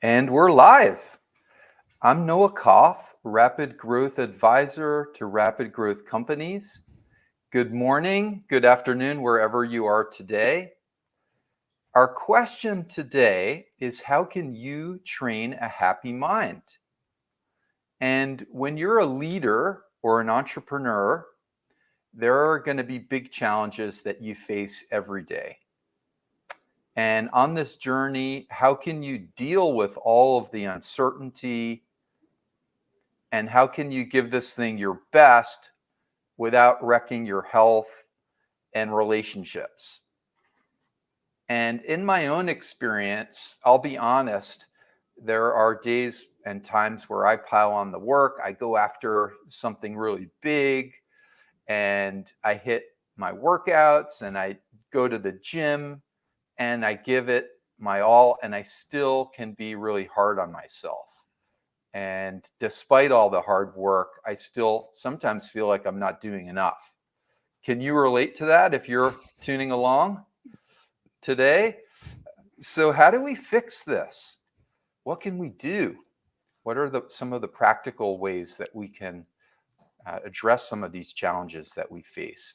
And we're live. I'm Noah Koff, Rapid Growth Advisor to Rapid Growth Companies. Good morning, good afternoon, wherever you are today. Our question today is, how can you train a happy mind? And when you're a leader or an entrepreneur, there are going to be big challenges that you face every day. And on this journey, how can you deal with all of the uncertainty? And how can you give this thing your best without wrecking your health and relationships? And in my own experience, I'll be honest, there are days and times where I pile on the work. I go after something really big and I hit my workouts and I go to the gym and I give it my all, and I still can be really hard on myself. And despite all the hard work, I still sometimes feel like I'm not doing enough. Can you relate to that if you're tuning along today? So how do we fix this? What can we do? What are some of the practical ways that we can address some of these challenges that we face?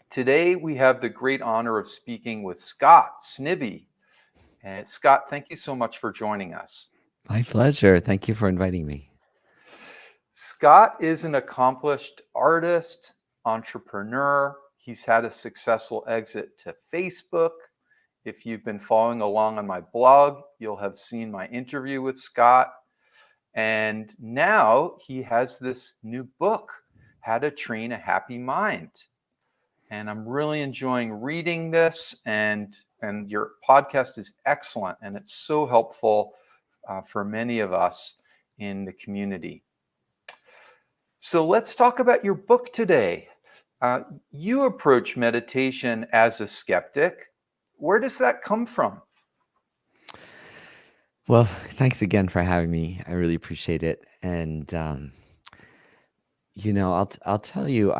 Today, we have the great honor of speaking with Scott Snibbe. And Scott, thank you so much for joining us. My pleasure. Thank you for inviting me. Scott is an accomplished artist, entrepreneur. He's had a successful exit to Facebook. If you've been following along on my blog, you'll have seen my interview with Scott. And now he has this new book, How to Train a Happy Mind. And I'm really enjoying reading this, and your podcast is excellent, and it's so helpful for many of us in the community. So let's talk about your book today. You approach meditation as a skeptic. Where does that come from? Well, thanks again for having me. I really appreciate it. And I'll tell you,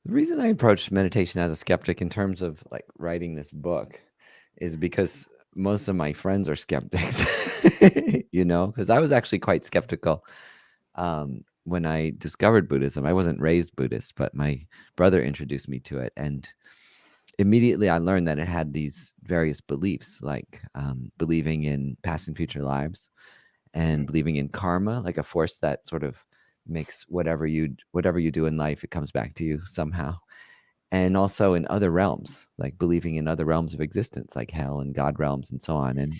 the reason I approached meditation as a skeptic in terms of like writing this book is because most of my friends are skeptics. Because I was actually quite skeptical when I discovered Buddhism. I wasn't raised Buddhist, but my brother introduced me to it, and immediately I learned that it had these various beliefs, like believing in past and future lives, and believing in karma, like a force that sort of makes whatever you do in life, it comes back to you somehow. And also in other realms, like believing in other realms of existence, like hell and God realms and so on. And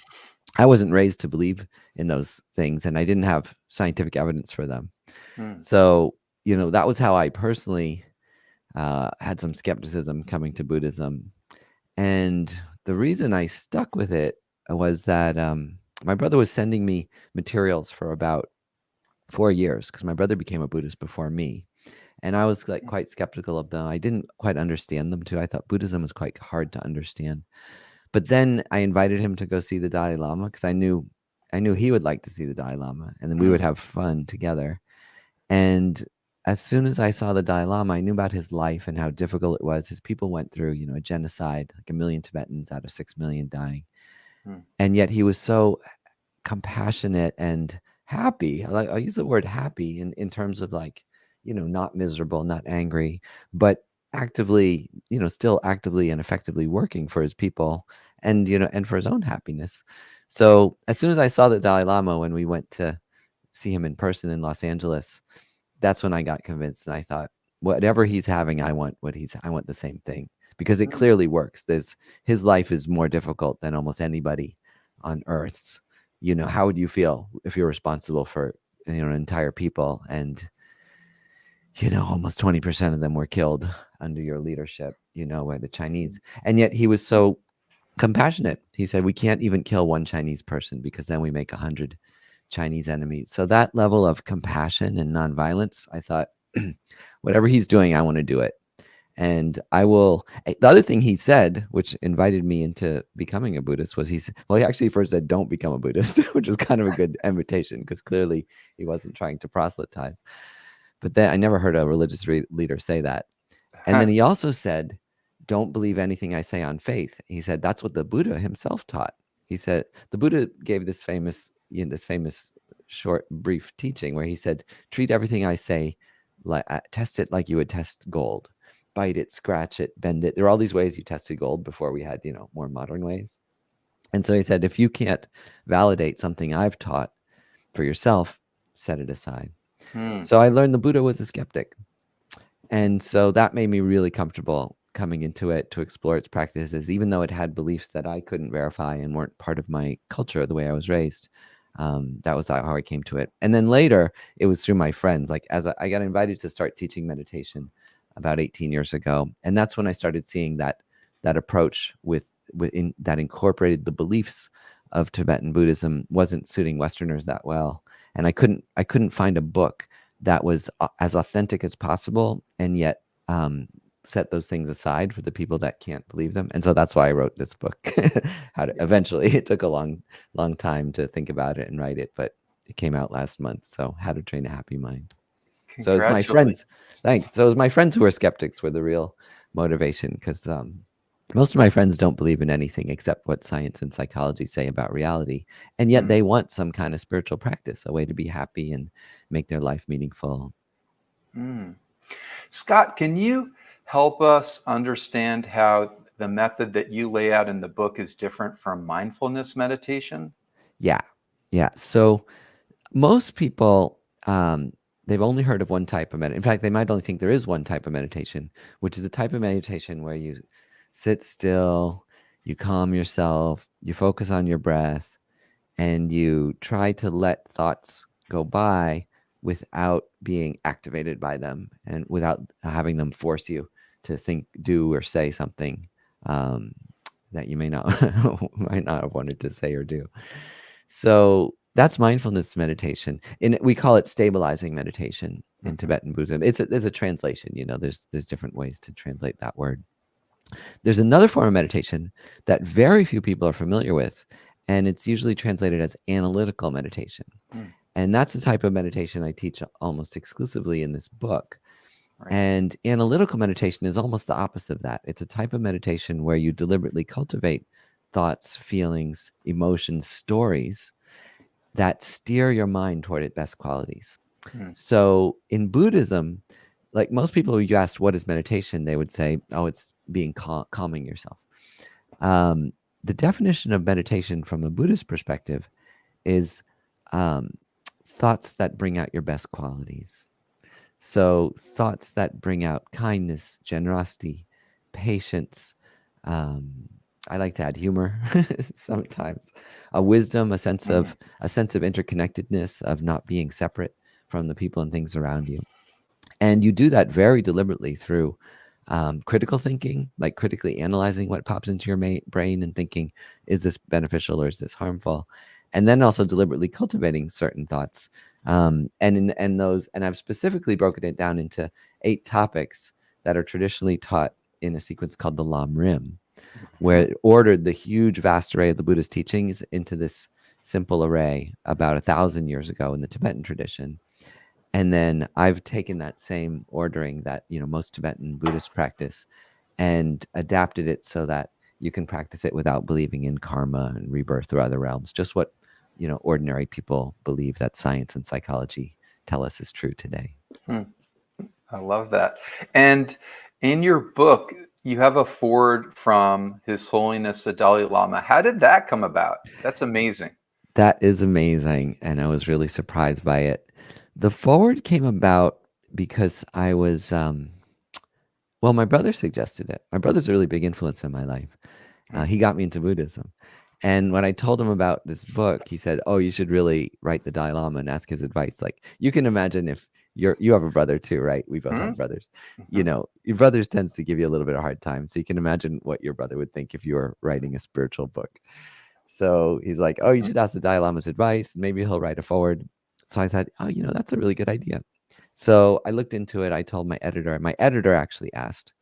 I wasn't raised to believe in those things, and I didn't have scientific evidence for them. So, that was how I personally had some skepticism coming to Buddhism. And the reason I stuck with it was that my brother was sending me materials for about 4 years, because my brother became a Buddhist before me. And I was like quite skeptical of them. I didn't quite understand them too. I thought Buddhism was quite hard to understand. But then I invited him to go see the Dalai Lama, because I knew he would like to see the Dalai Lama, and then we would have fun together. And as soon as I saw the Dalai Lama, I knew about his life and how difficult it was. His people went through, a genocide, like 1 million Tibetans out of 6 million dying. And yet he was so compassionate and happy. I use the word happy in terms of like, not miserable, not angry, but actively, still actively and effectively working for his people, and, and for his own happiness. So as soon as I saw the Dalai Lama, when we went to see him in person in Los Angeles, that's when I got convinced, and I thought, whatever he's having, I want the same thing, because it clearly works. His life is more difficult than almost anybody on Earth's. How would you feel if you're responsible for, an entire people, and, almost 20% of them were killed under your leadership, by the Chinese. And yet he was so compassionate. He said, we can't even kill one Chinese person, because then we make 100 Chinese enemies. So that level of compassion and nonviolence, I thought, whatever he's doing, I want to do it. And I will. The other thing he said, which invited me into becoming a Buddhist, was he actually first said, don't become a Buddhist, which was kind of a good invitation, because clearly he wasn't trying to proselytize. But then I never heard a religious leader say that. And then he also said, don't believe anything I say on faith. He said that's what the Buddha himself taught. He said the Buddha gave this famous, short, brief teaching where he said, treat everything I say, like test it like you would test gold, bite it, scratch it, bend it. There are all these ways you tested gold before we had, more modern ways. And so he said, if you can't validate something I've taught for yourself, set it aside. So I learned the Buddha was a skeptic. And so that made me really comfortable coming into it to explore its practices, even though it had beliefs that I couldn't verify and weren't part of my culture, the way I was raised. That was how I came to it. And then later, it was through my friends. Like as I got invited to start teaching meditation about 18 years ago, and that's when I started seeing that approach within that incorporated the beliefs of Tibetan Buddhism wasn't suiting Westerners that well, and I couldn't find a book that was as authentic as possible, and yet set those things aside for the people that can't believe them. And so that's why I wrote this book. Eventually, it took a long time to think about it and write it, but it came out last month. So How to Train a Happy Mind. So it's my friends. Thanks. So it was my friends who were skeptics were the real motivation, because most of my friends don't believe in anything except what science and psychology say about reality. And yet they want some kind of spiritual practice, a way to be happy and make their life meaningful. Scott, can you help us understand how the method that you lay out in the book is different from mindfulness meditation? Yeah. So most people, they've only heard of one type of meditation. In fact, they might only think there is one type of meditation, which is the type of meditation where you sit still, you calm yourself, you focus on your breath, and you try to let thoughts go by without being activated by them and without having them force you to think, do, or say something that you might not have wanted to say or do. So that's mindfulness meditation. We call it stabilizing meditation in Tibetan Buddhism. There's a translation, there's different ways to translate that word. There's another form of meditation that very few people are familiar with, and it's usually translated as analytical meditation. And that's the type of meditation I teach almost exclusively in this book. Right. And analytical meditation is almost the opposite of that. It's a type of meditation where you deliberately cultivate thoughts, feelings, emotions, stories that steer your mind toward its best qualities. So in Buddhism, like most people who you asked what is meditation, they would say, oh, it's being calming yourself. The definition of meditation from a Buddhist perspective is thoughts that bring out your best qualities. So thoughts that bring out kindness, generosity, patience. I like to add humor sometimes, a wisdom, a sense of interconnectedness, of not being separate from the people and things around you. And you do that very deliberately through critical thinking, like critically analyzing what pops into your brain and thinking, is this beneficial or is this harmful? And then also deliberately cultivating certain thoughts. And I've specifically broken it down into 8 topics that are traditionally taught in a sequence called the Lam Rim, where it ordered the huge, vast array of the Buddha's teachings into this simple array about 1,000 years ago in the Tibetan tradition. And then I've taken that same ordering that most Tibetan Buddhists practice and adapted it so that you can practice it without believing in karma and rebirth or other realms. Just what ordinary people believe that science and psychology tell us is true today. I love that. And in your book, you have a foreword from His Holiness the Dalai Lama. How did that come about? That's amazing. That is amazing, and I was really surprised by it. The foreword came about because I was, my brother suggested it. My brother's a really big influence in my life. He got me into Buddhism. And when I told him about this book, he said, oh, you should really write the Dalai Lama and ask his advice. Like, you can imagine if you have a brother too, right? We both have brothers. Your brothers tends to give you a little bit of a hard time. So you can imagine what your brother would think if you were writing a spiritual book. So he's like, oh, you should ask the Dalai Lama's advice. Maybe he'll write a foreword. So I thought, oh, that's a really good idea. So I looked into it. I told my editor. My editor actually asked.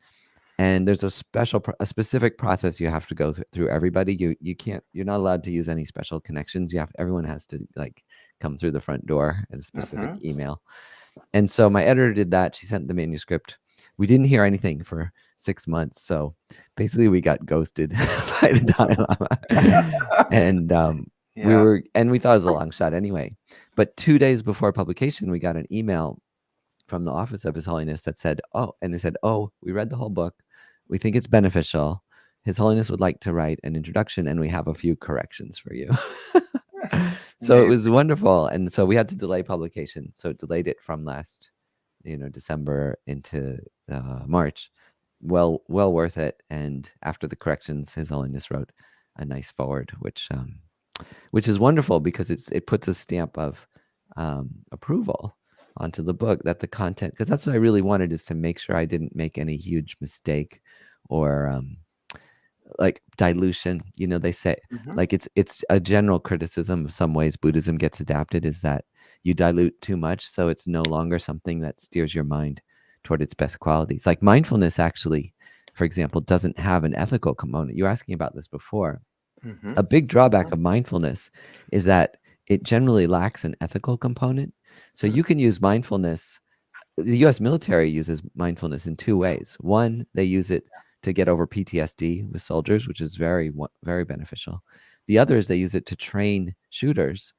And there's a specific process you have to go through. Everybody, you're not allowed to use any special connections. Everyone has to come through the front door at a specific email. And so my editor did that. She sent the manuscript. We didn't hear anything for 6 months. So basically we got ghosted by the Dalai Lama. And Yeah. we thought it was a long shot anyway. But 2 days before publication, we got an email from the office of His Holiness that said, they said, we read the whole book. We think it's beneficial. His Holiness would like to write an introduction, and we have a few corrections for you. So it Amazing. was wonderful. And so we had to delay publication. So it delayed it from last, December into March. Well worth it. And after the corrections, His Holiness wrote a nice forward, which is wonderful because it puts a stamp of approval onto the book, that the content, because that's what I really wanted, is to make sure I didn't make any huge mistake or like dilution. They say, Mhm. like, it's a general criticism of some ways Buddhism gets adapted, is that you dilute too much, so it's no longer something that steers your mind toward its best qualities. Like mindfulness, actually, for example, doesn't have an ethical component. You were asking about this before. A Mhm. big drawback of mindfulness is that it generally lacks an ethical component. So Mhm. you can use mindfulness. The US military uses mindfulness in two ways. One, they use it to get over PTSD with soldiers, which is very beneficial. The other is they use it to train shooters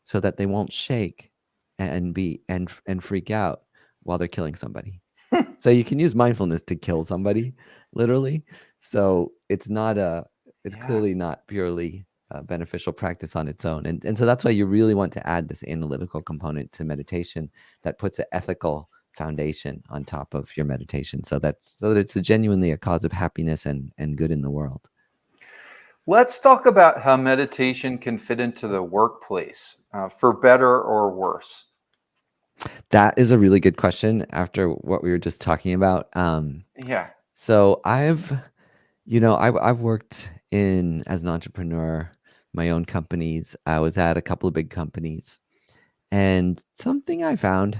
so that they won't shake and freak out while they're killing somebody. So you can use mindfulness to kill somebody, literally. So it's Yeah. clearly not purely beneficial practice on its own. And so that's why you really want to add this analytical component to meditation that puts an ethical foundation on top of your meditation. So that it's genuinely a cause of happiness and good in the world. Let's talk about how meditation can fit into the workplace, for better or worse. That is a really good question after what we were just talking about. Yeah. So I've worked in as an entrepreneur, my own companies. I was at a couple of big companies, and something I found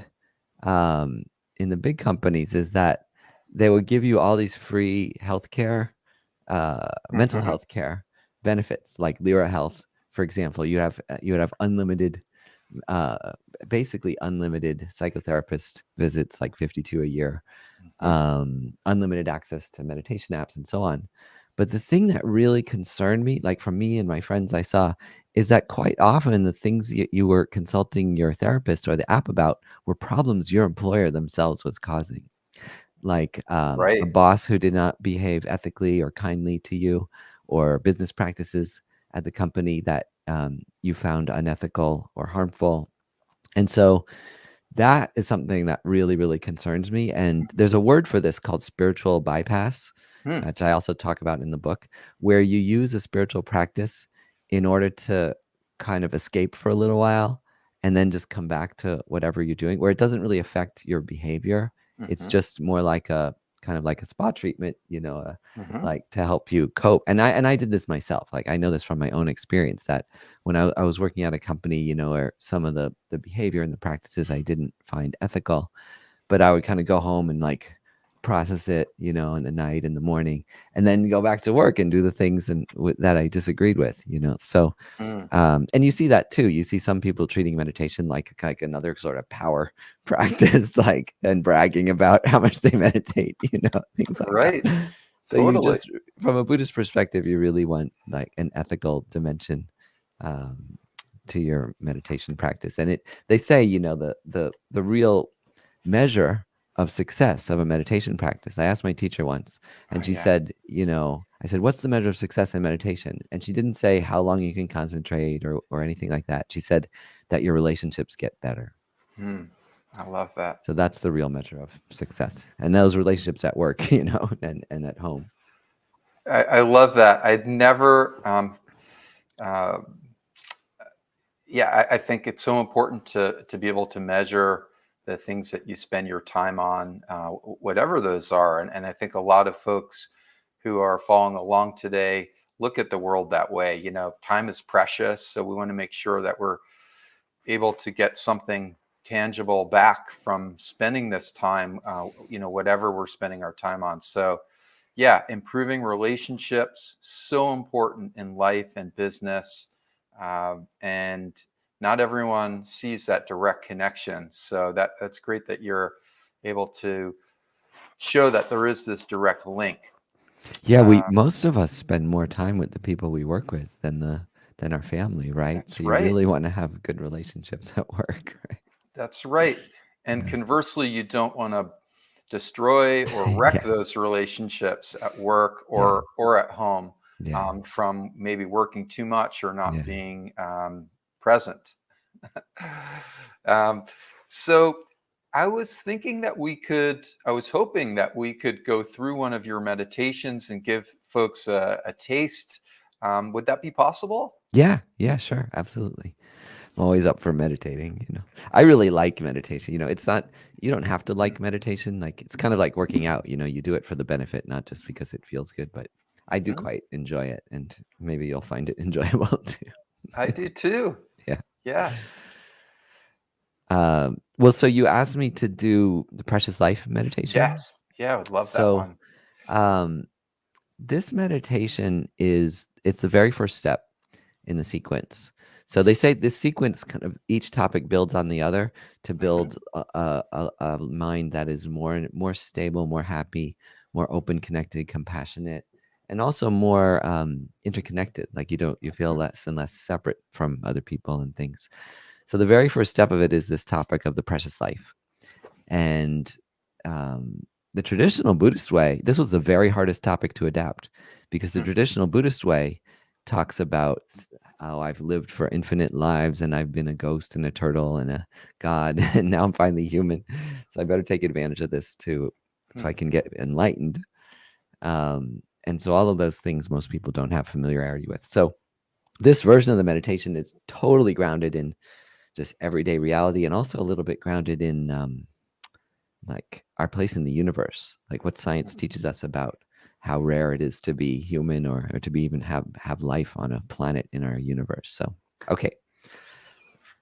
um, in the big companies is that they would give you all these free healthcare, mental Mhm. health care benefits, like Lyra Health, for example. You would have unlimited, uh, basically unlimited psychotherapist visits, like 52 a year, Mhm. unlimited access to meditation apps and so on. But the thing that really concerned me, like from me and my friends I saw, is that quite often the things you were consulting your therapist or the app about were problems your employer themselves was causing, like a Right. boss who did not behave ethically or kindly to you, or business practices at the company that you found unethical or harmful. And so that is something that really, really concerns me. And there's a word for this called spiritual bypass, Hmm. which I also talk about in the book, where you use a spiritual practice in order to kind of escape for a little while and then just come back to whatever you're doing, where it doesn't really affect your behavior. It's Mhm. just more like a kind of like a spa treatment, Mhm. like to help you cope. And I did this myself. Like I know this from my own experience, that when I was working at a company, where some of the behavior and the practices I didn't find ethical, but I would kind of go home and like process it, in the night, in the morning, and then go back to work and do the things that I disagreed with. So, Mm. and you see that too. You see some people treating meditation like another sort of power practice, like, and bragging about how much they meditate, things like that. Right. So you Totally. just, from a Buddhist perspective, you really want like an ethical dimension um, to your meditation practice. And they say, the real measure of success of a meditation practice. I asked my teacher once, Oh, and she yeah. said, I said, "What's the measure of success in meditation?" And she didn't say how long you can concentrate or anything like that. She said that your relationships get better. Hmm. I love that. So that's the real measure of success. And those relationships at work, and at home. I love that. I'd never. Uh, yeah, I think it's so important to be able to measure the things that you spend your time on, whatever those are. And I think a lot of folks who are following along today look at the world that way. Time is precious, so we want to make sure that we're able to get something tangible back from spending this time, whatever we're spending our time on. So, yeah, improving relationships, so important in life and business. And not everyone sees that direct connection. So that's great that you're able to show that there is this direct link. Yeah, Uh, most of us spend more time with the people we work with than our family, right? So that's you right. really want to have good relationships at work, right? That's right. And Yeah. conversely, you don't want to destroy or wreck Yeah. those relationships at work Yeah. or at home Yeah. from maybe working too much or not Yeah. being present. um, so I was thinking that I was hoping that we could go through one of your meditations and give folks a taste. Would that be possible? Yeah. Yeah, sure. Absolutely. I'm always up for meditating. I really like meditation. It's not, you don't have to like meditation. Like, it's kind of like working out, you do it for the benefit, not just because it feels good, but I do Mhm. quite enjoy it. And maybe you'll find it enjoyable too. I do too. Yeah. Yes. Well, so you asked me to do the Precious Life meditation. Yes. Yeah, I would love that So, one. um, this meditation it's the very first step in the sequence. So they say this sequence kind of each topic builds on the other to Mhm. build a mind that is more stable, more happy, more open, connected, compassionate, and also more interconnected. Like you feel Mhm. less and less separate from other people and things. So the very first step of it is this topic of the precious life. And the traditional Buddhist way, this was the very hardest topic to adapt because the Mhm. traditional Buddhist way talks about how I've lived for infinite lives and I've been a ghost and a turtle and a god and now I'm finally human. So I better take advantage of this too so I Mhm. can get enlightened. And so all of those things most people don't have familiarity with. So this version of the meditation is totally grounded in just everyday reality and also a little bit grounded in like our place in the universe, like what science teaches us about how rare it is to be human or to be even have life on a planet in our universe. So, okay.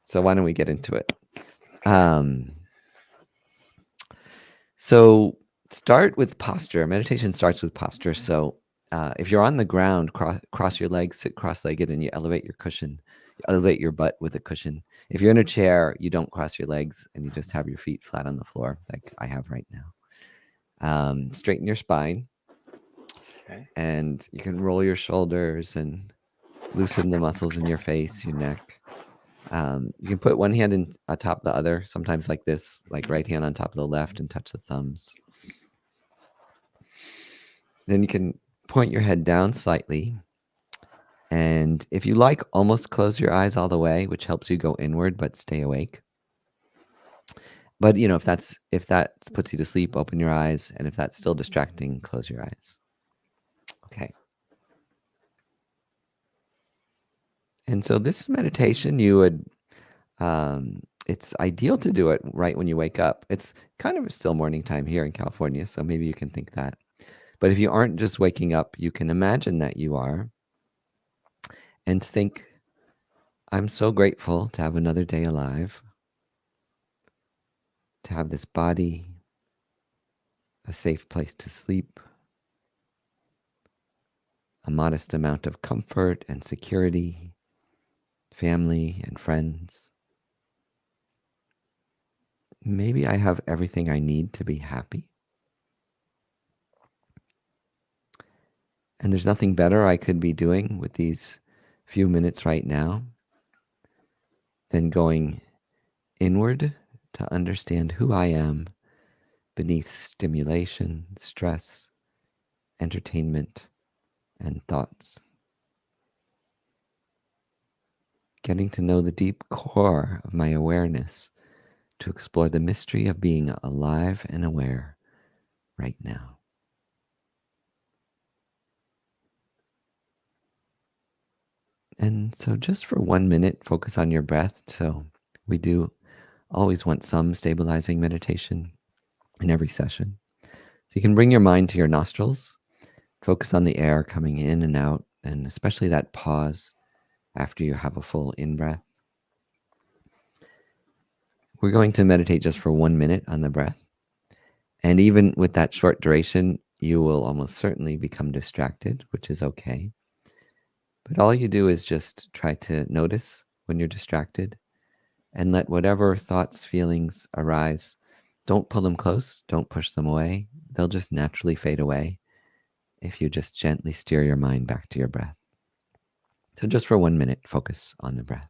So why don't we get into it? Okay. Um, so start with posture. Meditation starts with posture. So if you're on the ground, cross your legs, sit cross-legged, and you elevate your cushion. You elevate your butt with a cushion. If you're in a chair, you don't cross your legs and you just have your feet flat on the floor, like I have right now. Straighten your spine, Okay. and you can roll your shoulders and loosen the muscles in your face, your neck. You can put one hand in atop the other, sometimes like this, like right hand on top of the left and touch the thumbs. Then you can point your head down slightly. And if you like, almost close your eyes all the way, which helps you go inward but stay awake. But if that puts you to sleep, open your eyes. And if that's still distracting, close your eyes. Okay. And so this meditation, it's ideal to do it right when you wake up. It's kind of still morning time here in California, so maybe you can think that. But if you aren't just waking up, you can imagine that you are and think, I'm so grateful to have another day alive, to have this body, a safe place to sleep, a modest amount of comfort and security, family and friends. Maybe I have everything I need to be happy. And there's nothing better I could be doing with these few minutes right now than going inward to understand who I am beneath stimulation, stress, entertainment, and thoughts. Getting to know the deep core of my awareness to explore the mystery of being alive and aware right now. And so, just for 1 minute, focus on your breath. So, we do always want some stabilizing meditation in every session. So, you can bring your mind to your nostrils, focus on the air coming in and out, and especially that pause after you have a full in breath. We're going to meditate just for 1 minute on the breath. And even with that short duration, you will almost certainly become distracted, which is okay. But all you do is just try to notice when you're distracted and let whatever thoughts, feelings arise Don't pull them close, don't push them away. They'll just naturally fade away if you just gently steer your mind back to your breath. So just for 1 minute, focus on the breath.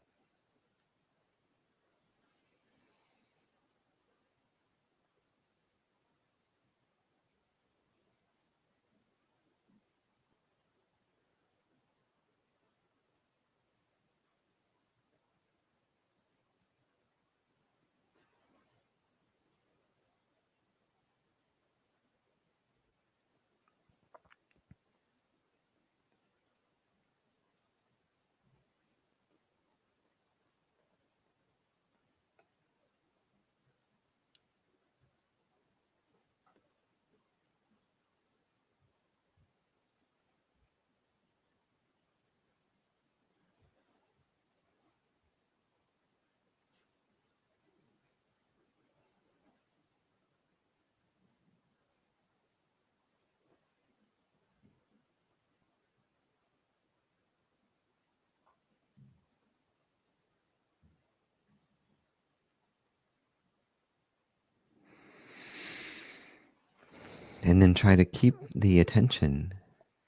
And then try to keep the attention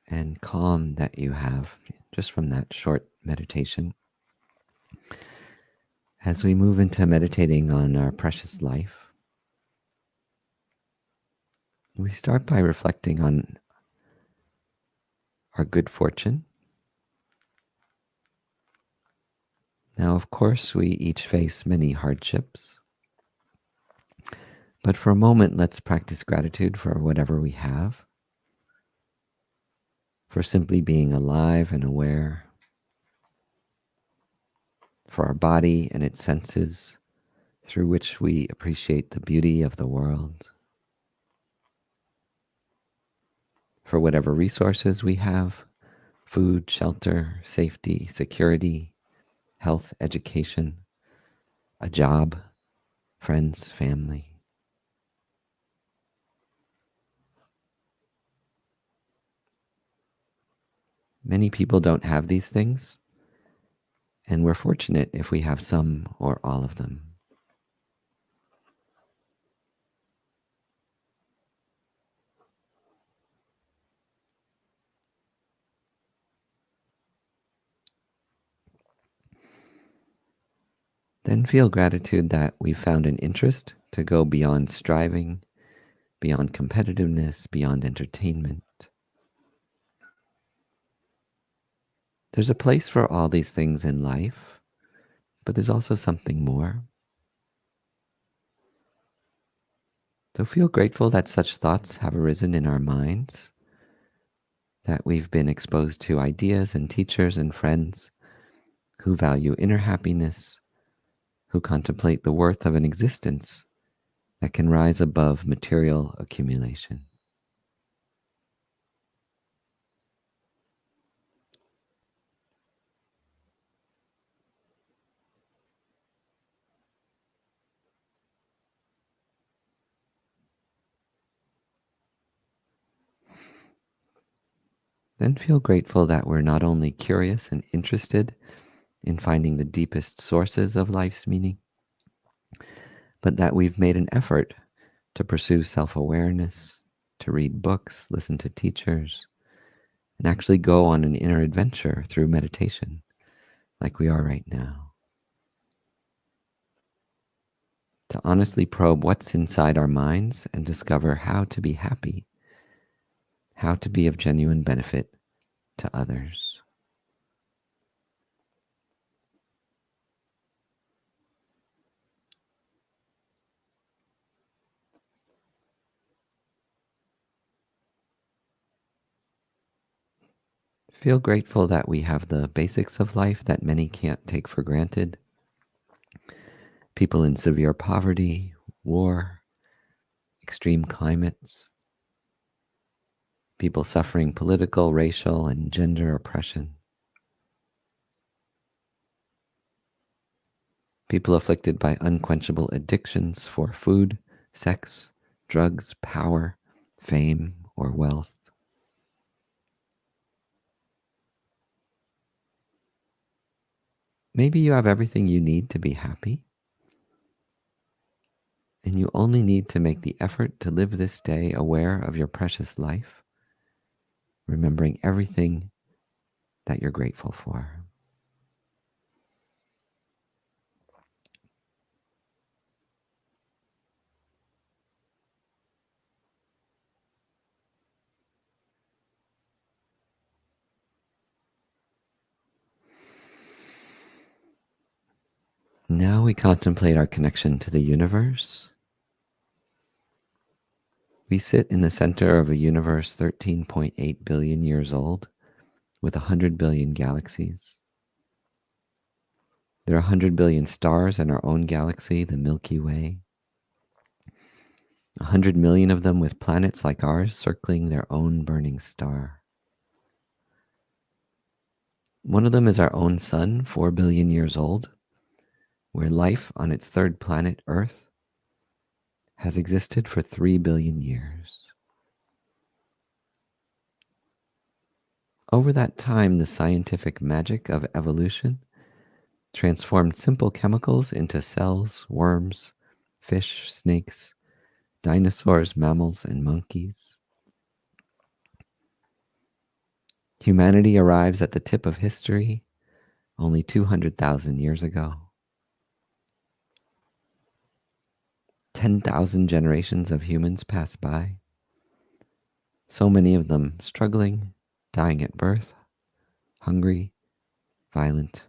and calm that you have just from that short meditation. As we move into meditating on our precious life, we start by reflecting on our good fortune. Now, of course, we each face many hardships, but for a moment, let's practice gratitude for whatever we have, for simply being alive and aware, for our body and its senses through which we appreciate the beauty of the world, for whatever resources we have: food, shelter, safety, security, health, education, a job, friends, family. Many people don't have these things, and we're fortunate if we have some or all of them. Then feel gratitude that we've found an interest to go beyond striving, beyond competitiveness, beyond entertainment. There's a place for all these things in life, but there's also something more. So feel grateful that such thoughts have arisen in our minds, that we've been exposed to ideas and teachers and friends who value inner happiness, who contemplate the worth of an existence that can rise above material accumulation. Then feel grateful that we're not only curious and interested in finding the deepest sources of life's meaning, but that we've made an effort to pursue self-awareness, to read books, listen to teachers, and actually go on an inner adventure through meditation, like we are right now. To honestly probe what's inside our minds and discover how to be happy, how to be of genuine benefit to others. Feel grateful that we have the basics of life that many can't take for granted. People in severe poverty, war, extreme climates, people suffering political, racial, and gender oppression, people afflicted by unquenchable addictions for food, sex, drugs, power, fame, or wealth. Maybe you have everything you need to be happy, And you only need to make the effort to live this day aware of your precious life, remembering everything that you're grateful for. Now we contemplate our connection to the universe. We sit in the center of a universe 13.8 billion years old with 100 billion galaxies. There are 100 billion stars in our own galaxy, the Milky Way. 100 million of them with planets like ours circling their own burning star. One of them is our own sun, 4 billion years old, where life on its third planet, Earth, has existed for 3 billion years. Over that time, the scientific magic of evolution transformed simple chemicals into cells, worms, fish, snakes, dinosaurs, mammals, and monkeys. Humanity arrives at the tip of history only 200,000 years ago. 10,000 generations of humans pass by, so many of them struggling, dying at birth, hungry, violent,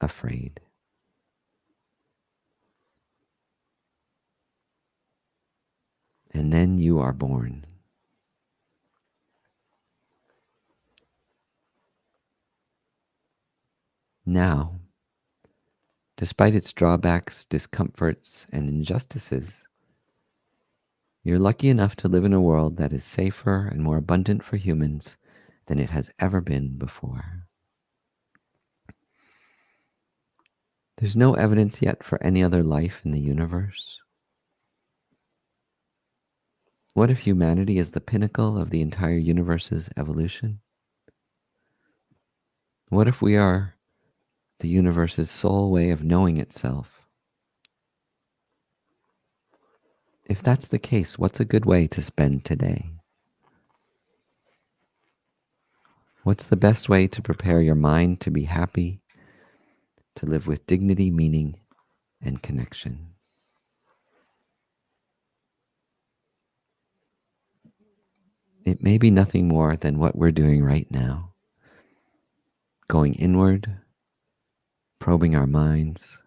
afraid. And then you are born. Now, despite its drawbacks, discomforts, and injustices, you're lucky enough to live in a world that is safer and more abundant for humans than it has ever been before. There's no evidence yet for any other life in the universe. What if humanity is the pinnacle of the entire universe's evolution? What if we are the universe's sole way of knowing itself? If that's the case, what's a good way to spend today? What's the best way to prepare your mind to be happy, to live with dignity, meaning, and connection? It may be nothing more than what we're doing right now. Going inward, probing our minds,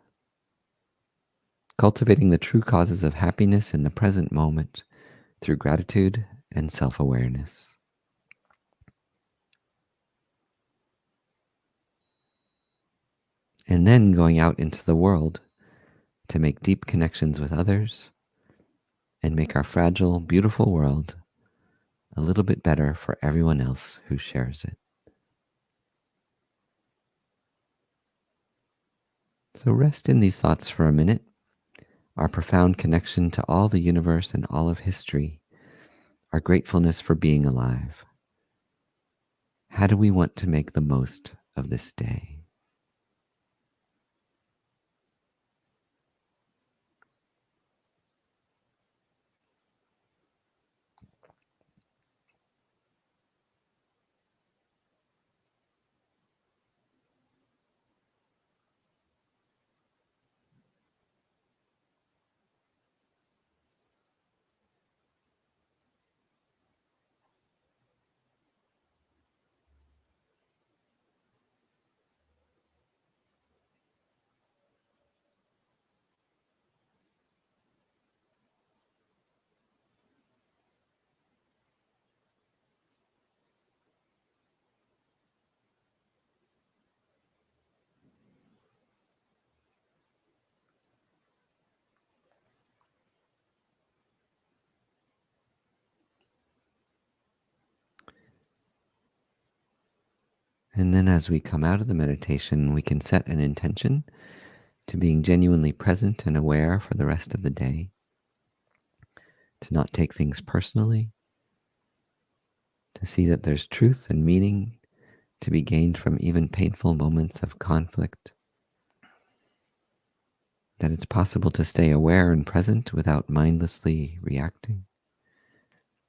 cultivating the true causes of happiness in the present moment through gratitude and self-awareness. And then going out into the world to make deep connections with others and make our fragile, beautiful world a little bit better for everyone else who shares it. So rest in these thoughts for a minute. Our profound connection to all the universe and all of history, our gratefulness for being alive. How do we want to make the most of this day? And then as we come out of the meditation, we can set an intention to being genuinely present and aware for the rest of the day, to not take things personally, to see that there's truth and meaning to be gained from even painful moments of conflict, that it's possible to stay aware and present without mindlessly reacting,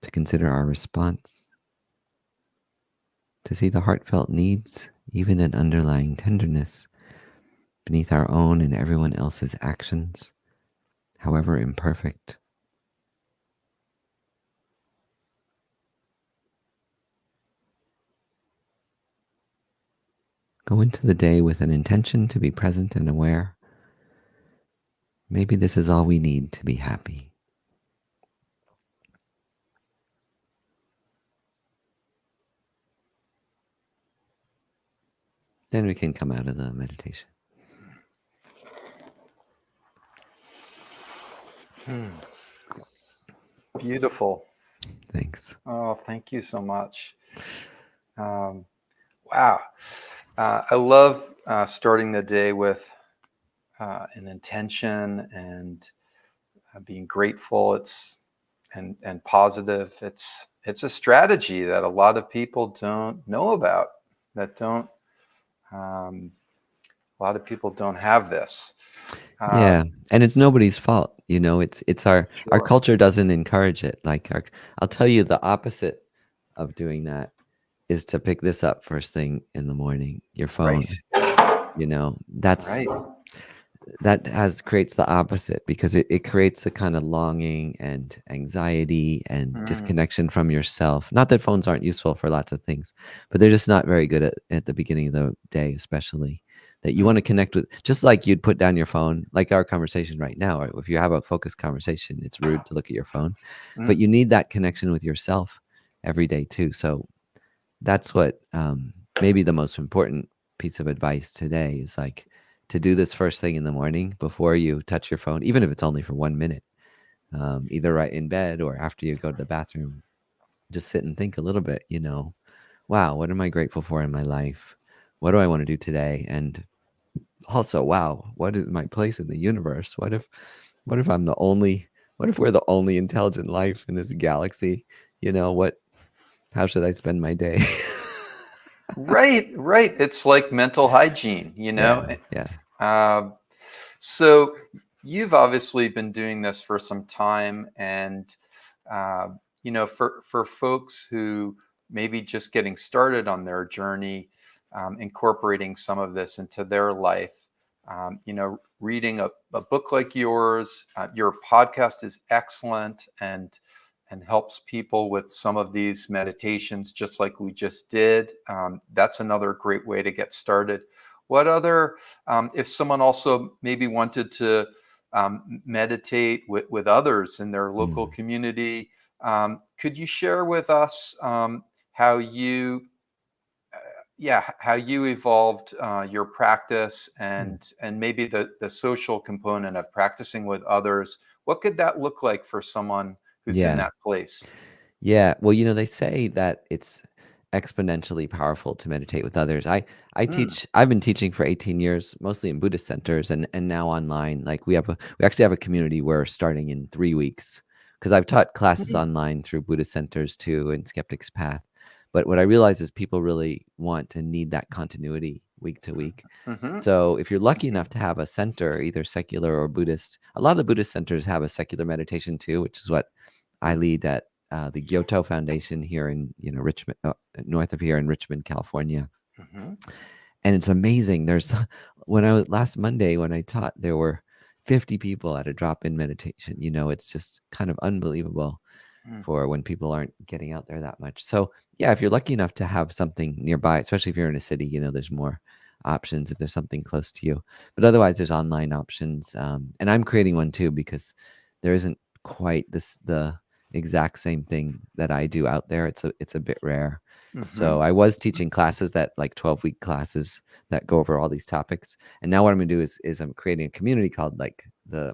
to consider our response, to see the heartfelt needs, even an underlying tenderness, beneath our own and everyone else's actions, however imperfect. Go into the day with an intention to be present and aware. Maybe this is all we need to be happy. Then we can come out of the meditation. Beautiful. Thanks. Oh, thank you so much. Wow. I love starting the day with an intention and being grateful. And positive. It's a strategy that a lot of people don't know about. A lot of people don't have this. Yeah, and it's nobody's fault, you know. It's our Sure. culture doesn't encourage it. I'll tell you the opposite of doing that is to pick this up first thing in the morning, your phone. Right. You know, Right. that creates the opposite because it creates a kind of longing and anxiety and Mm. disconnection from yourself. Not that phones aren't useful for lots of things, but they're just not very good at the beginning of the day, especially that you want to connect with, just like you'd put down your phone, like our conversation right now. Or if you have a focused conversation, it's rude to look at your phone, but Mm. you need that connection with yourself every day too. So that's what maybe the most important piece of advice today is, like, to do this first thing in the morning before you touch your phone, even if it's only for 1 minute, either right in bed or after you go to the bathroom. Just sit and think a little bit, you know, wow, what am I grateful for in my life? What do I want to do today? And also, wow, what is my place in the universe? What if I'm the only, what if we're the only intelligent life in this galaxy? You know, how should I spend my day? Right. Right. It's like mental hygiene, you Yeah, know. yeah. Uh, so you've obviously been doing this for some time, and uh, for folks who maybe just getting started on their journey, incorporating some of this into their life, reading a book like yours, your podcast is excellent and helps people with some of these meditations, just like we just did. That's another great way to get started. What other, if someone also maybe wanted to meditate with others in their local Mm. community, could you share with us how you, how you evolved your practice Mm. and maybe the social component of practicing with others? What could that look like for someone who's in Yeah. that place? Yeah. Well, you know, they say that it's exponentially powerful to meditate with others. Mm. I've been teaching for 18 years, mostly in Buddhist centers and now online. Like we actually have a community we're starting in 3 weeks because I've taught classes Mm. online through Buddhist centers too and Skeptic's Path. But what I realize is people really want and need that continuity week to week. Mhm. So if you're lucky enough to have a center, either secular or Buddhist, a lot of the Buddhist centers have a secular meditation too, which is what I lead at the Gyoto Foundation here in, Richmond, north of here in Richmond, California. Mhm. And it's amazing. There's when I was last Monday when I taught, there were 50 people at a drop-in meditation. You know, it's just kind of unbelievable Mm. for when people aren't getting out there that much. So yeah, if you're lucky enough to have something nearby, especially if you're in a city, there's more options if there's something close to you. But otherwise, there's online options, and I'm creating one too because there isn't quite the exact same thing that I do out there. It's a bit rare. So Mhm. I was teaching classes that, like, 12-week classes that go over all these topics, and now what I'm gonna do is I'm creating a community called, like, the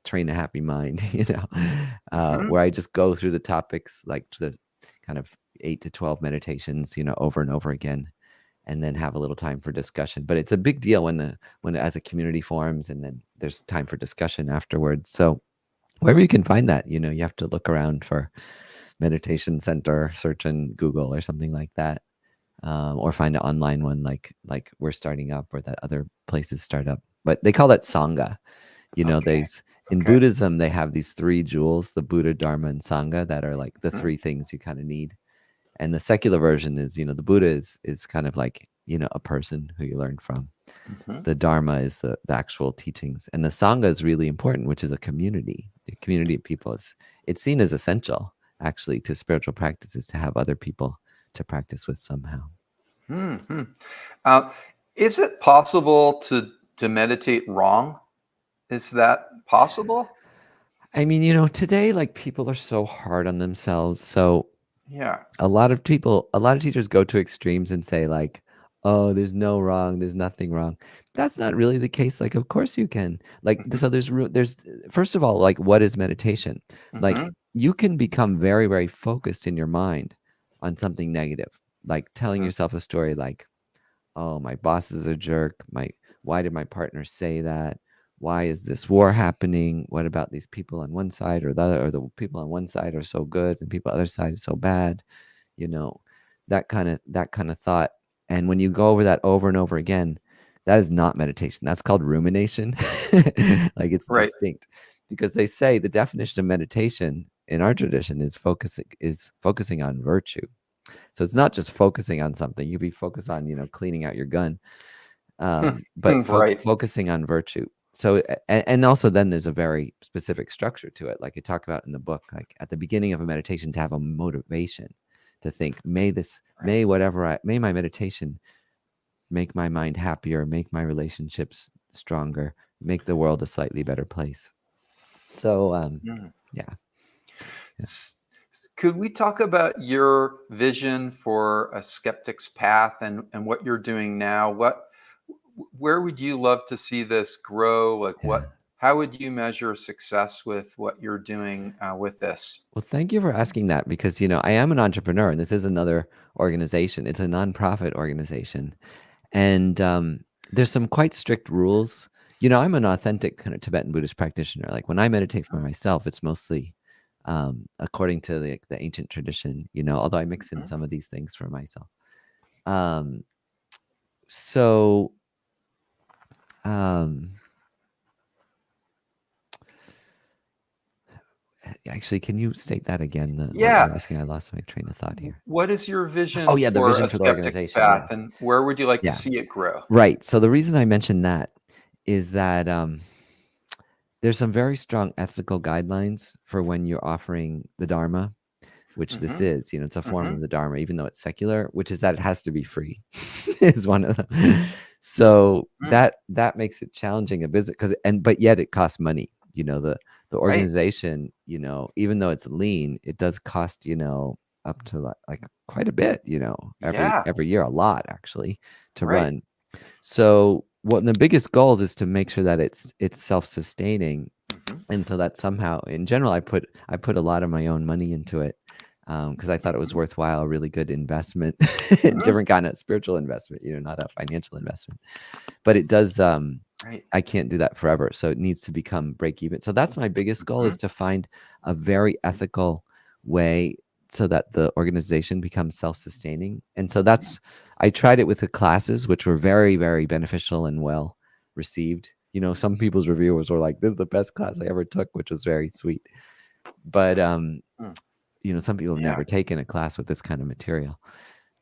Train a Happy Mind, Mhm. where I just go through the topics, like, to the kind of 8 to 12 meditations, over and over again, and then have a little time for discussion. But it's a big deal when as a community forms, and then there's time for discussion afterwards. So wherever you can find that, you have to look around for meditation center, search in Google or something like that, or find an online one like we're starting up or that other places start up. But they call that Sangha. You know, Okay. in Okay. Buddhism, they have these three jewels, the Buddha, Dharma, and Sangha, that are like the Mhm, three things you kind of need. And the secular version is, the Buddha is kind of like, a person who you learn from. mhm. The Dharma is the actual teachings, and the Sangha is really important, which is a community. The community of people is, it's seen as essential actually to spiritual practices, to have other people to practice with somehow. Mhm. Uh, is it possible to meditate wrong? Is that possible? I mean, today, like, people are so hard on themselves. So Yeah. a lot of teachers go to extremes and say, like, oh, there's no wrong, there's nothing wrong. That's not really the case. Like, of course you can. Like, Mhm, so there's first of all, like, what is meditation? Like, mhm, you can become very, very focused in your mind on something negative, like telling mhm, yourself a story like, oh, my boss is a jerk. Why did my partner say that? Why is this war happening? What about these people on one side or the other, or the people on one side are so good and people on the other side is so bad? You know, that kind of thought. And when you go over that over and over again, that is not meditation. That's called rumination. Like, it's right. distinct, because they say the definition of meditation in our tradition is focusing on virtue. So it's not just focusing on something. You could be focused on, cleaning out your gun, but Right. focusing on virtue. So, and also then there's a very specific structure to it, like you talk about in the book, like at the beginning of a meditation, to have a motivation to think, Right. may my meditation make my mind happier, make my relationships stronger, make the world a slightly better place. So, Mm. yeah. Yeah. S- Could we talk about your vision for a skeptic's path and what you're doing now? Where would you love to see this grow? Like Yeah. how would you measure success with what you're doing with this? Well, thank you for asking that, because, I am an entrepreneur, and this is another organization. It's a nonprofit organization. And there's some quite strict rules. I'm an authentic kind of Tibetan Buddhist practitioner. Like, when I meditate for myself, it's mostly according to the ancient tradition, although I mix in Mhm. some of these things for myself. Um, so, um, actually, can you state that again? What Yeah. you're asking? I lost my train of thought here. What is your Oh, vision yeah, the for vision a for the skeptic's organization. path Yeah. and where would you like to Yeah. see it grow? Right. So the reason I mentioned that is that there's some very strong ethical guidelines for when you're offering the Dharma, which this Hmm. is. It's a form Hmm. of the Dharma, even though it's secular, which is that it has to be free, is one of them. So Mm. that makes it challenging a visit, but yet it costs money. The Right. organization, even though it's lean, it does cost, up to like quite a bit, Yeah. every year, a lot actually, to Right. run. So one of the biggest goals is to make sure that it's self-sustaining, Hmm. and so that somehow, in general, I put a lot of my own money into it, because I thought it was Hmm. worthwhile, a really good investment, Hmm. different kind of spiritual investment, not a financial investment. But it does. Right. I can't do that forever, so it needs to become break even. So that's my biggest goal, Hmm. is to find a very ethical way so that the organization becomes self-sustaining. And so I tried it with the classes, which were very, very beneficial and well received. Some people's reviewers were like, "This is the best class I ever took," which was very sweet. But Mm. some people have Yeah. never taken a class with this kind of material.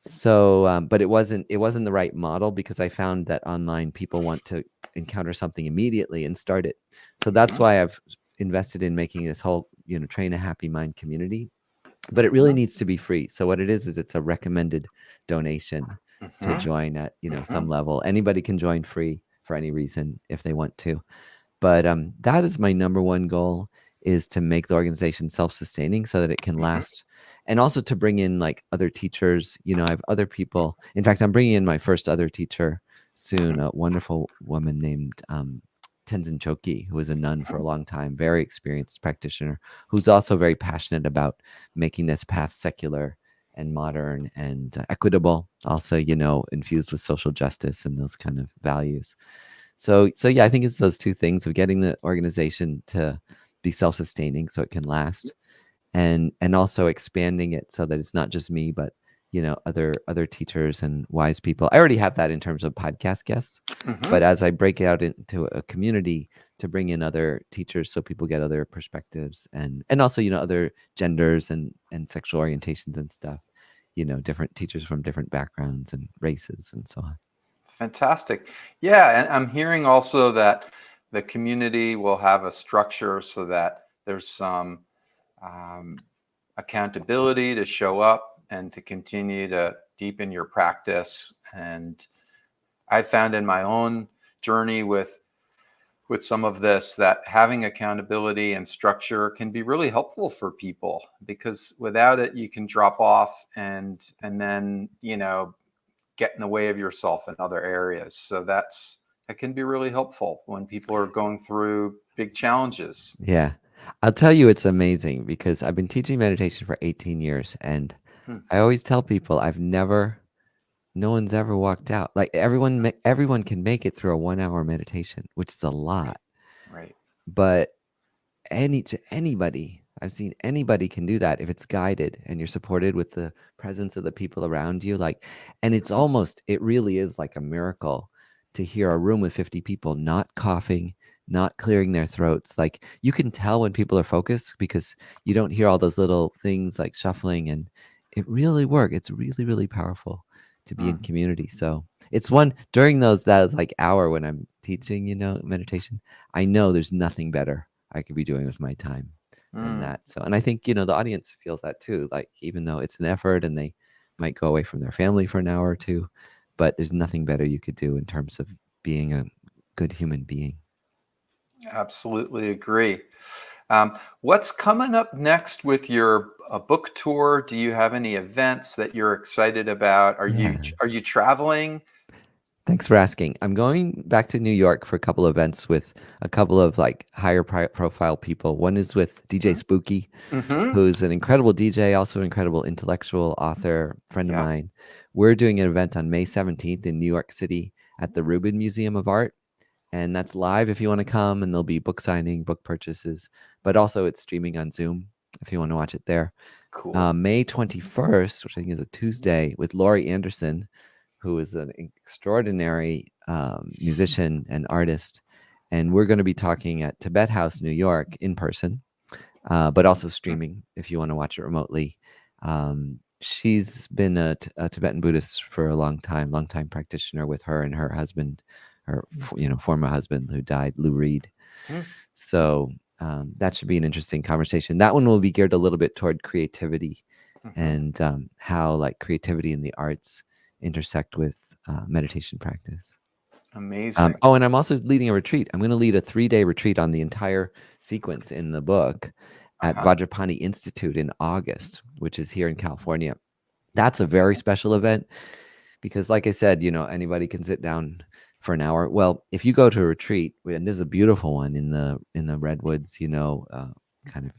So, but it wasn't the right model, because I found that online people want to encounter something immediately and start it. So that's Hmm. why I've invested in making this whole, train a happy mind community. But it really Hmm. needs to be free. So what it is it's a recommended donation to Hmm. join at, Hmm. some level. Anybody can join free for any reason if they want to. But that is my number one goal, is to make the organization self-sustaining so that it can Hmm. last, and also to bring in like other teachers. I have other people. In fact, I'm bringing in my first other teacher soon, a wonderful woman named Tenzin Choki, who was a nun for a long time, very experienced practitioner, who's also very passionate about making this path secular and modern and equitable, also, infused with social justice and those kind of values. So yeah, I think it's those two things of getting the organization to be self-sustaining so it can last, and also expanding it so that it's not just me, but other teachers and wise people. I already have that in terms of podcast guests, Mm-hmm. but as I break it out into a community to bring in other teachers so people get other perspectives and also other genders and sexual orientations and stuff, different teachers from different backgrounds and races and so on. Fantastic. Yeah, and I'm hearing also that the community will have a structure so that there's some um, accountability to show up and to continue to deepen your practice. And I found in my own journey with some of this that having accountability and structure can be really helpful for people, because without it you can drop off and then get in the way of yourself in other areas. So that can be really helpful when people are going through big challenges. Yeah. I'll tell you, it's amazing because I've been teaching meditation for 18 years. And Hmm. I always tell people no one's ever walked out. Like everyone can make it through a 1 hour meditation, which is a Right. lot. Right. But anybody, I've seen anybody can do that if it's guided and you're supported with the presence of the people around you. And Mhm. it really is like a miracle to hear a room with 50 people not coughing, not clearing their throats. Like you can tell when people are focused because you don't hear all those little things like shuffling, and it really works. It's really, really powerful to be in Mm. community. So it's one during that like hour when I'm teaching, meditation, I know there's nothing better I could be doing with my time than Mm. that. So, and I think, the audience feels that too. Like, even though it's an effort and they might go away from their family for an hour or two, but there's nothing better you could do in terms of being a good human being. Absolutely agree. What's coming up next with your book tour? Do you have any events that you're excited about? Yeah. Are you traveling? Thanks for asking. I'm going back to New York for a couple of events with a couple of like higher profile people. One is with DJ Spooky, Mm-hmm. who's an incredible DJ, also an incredible intellectual author, friend of Yeah. mine. We're doing an event on May 17th in New York City at the Rubin Museum of Art. And that's live if you want to come, and there'll be book signing, book purchases, but also it's streaming on Zoom if you want to watch it there. Cool. May 21st, which I think is a Tuesday, with Laurie Anderson, who is an extraordinary musician and artist. And we're going to be talking at Tibet House, New York, in person, but also Mm. streaming if you want to watch it remotely. She's been a Tibetan Buddhist for a long time practitioner with her and her husband, her former husband who died, Lou Reed. Mm. So that should be an interesting conversation. That one will be geared a little bit toward creativity Mhm. and how like creativity and the arts intersect with meditation practice. Amazing. Oh, and I'm also leading a retreat. I'm going to lead a 3-day retreat on the entire sequence in the book at Uh-huh. Vajrapani Institute in August, which is here in California. That's a very special event because, like I said, anybody can sit down for an hour. Well, if you go to a retreat, and this is a beautiful one in the redwoods, kind of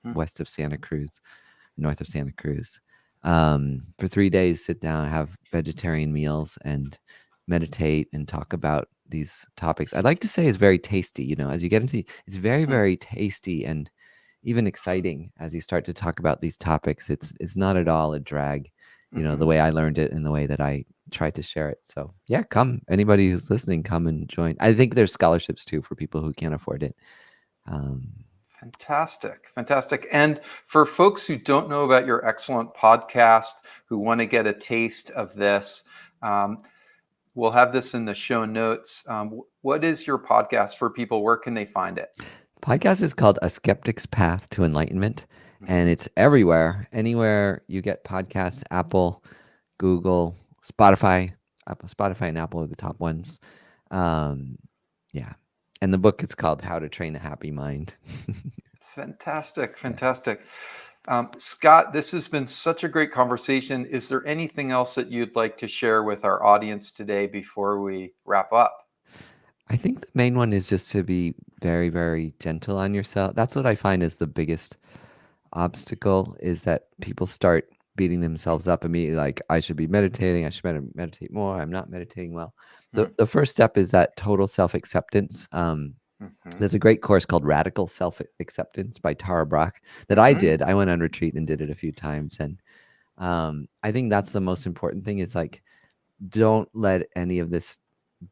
Mm. west of Santa Cruz, north of Santa Cruz. For 3 days, sit down, have vegetarian meals, and meditate and talk about these topics. I'd like to say it's very tasty. As you get into it's very, Mm. very tasty and even exciting as you start to talk about these topics. It's not at all a drag, Mhm. the way I learned it and the way that I tried to share it. So yeah, come. Anybody who's listening, come and join. I think there's scholarships too for people who can't afford it. Um, Fantastic. Fantastic. And for folks who don't know about your excellent podcast, who want to get a taste of this, um, we'll have this in the show notes. What is your podcast for people? Where can they find it? Podcast is called A Skeptic's Path to Enlightenment, and Mhm. it's everywhere. Anywhere you get podcasts, Apple, Google, Spotify. Spotify and Apple are the top ones. Um, yeah. And the book is called How to Train a Happy Mind. Fantastic. Yeah. Fantastic. Scott, this has been such a great conversation. Is there anything else that you'd like to share with our audience today before we wrap up? I think the main one is just to be very, very gentle on yourself. That's what I find is the biggest obstacle, is that people start beating themselves up immediately, like I should be meditating, I should meditate more, I'm not meditating well. Mm. The first step is that total self-acceptance. Mhm. There's a great course called Radical Self Acceptance by Tara Brach that I Mhm. did. I went on retreat and did it a few times, and I think that's the most important thing. It's like, don't let any of this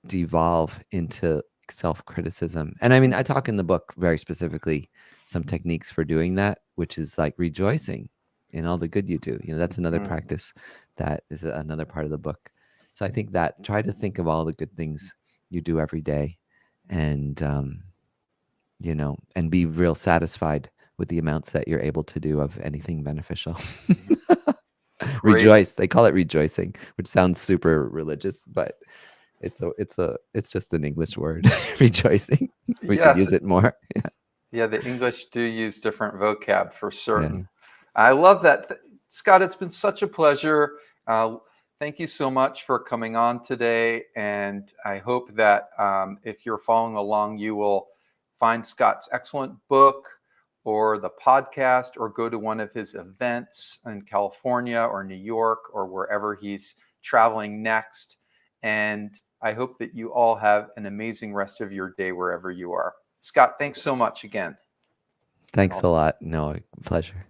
devolve into self-criticism. And I mean, I talk in the book very specifically some techniques for doing that, which is like rejoicing in all the good you do. That's another Mm. practice that is another part of the book. So I think that try to think of all the good things you do every day, and and be real satisfied with the amounts that you're able to do of anything beneficial. Great. Rejoice. They call it rejoicing, which sounds super religious, but it's just an English word. Rejoicing. We should Yes. use it more. Yeah, the English do use different vocab for Yeah. certain. I love that. Scott, it's been such a pleasure. Thank you so much for coming on today. And I hope that if you're following along, you will find Scott's excellent book or the podcast, or go to one of his events in California or New York or wherever he's traveling next. And I hope that you all have an amazing rest of your day wherever you are. Scott, thanks so much again. Thanks a lot. No, pleasure.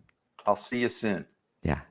I'll see you soon. Yeah.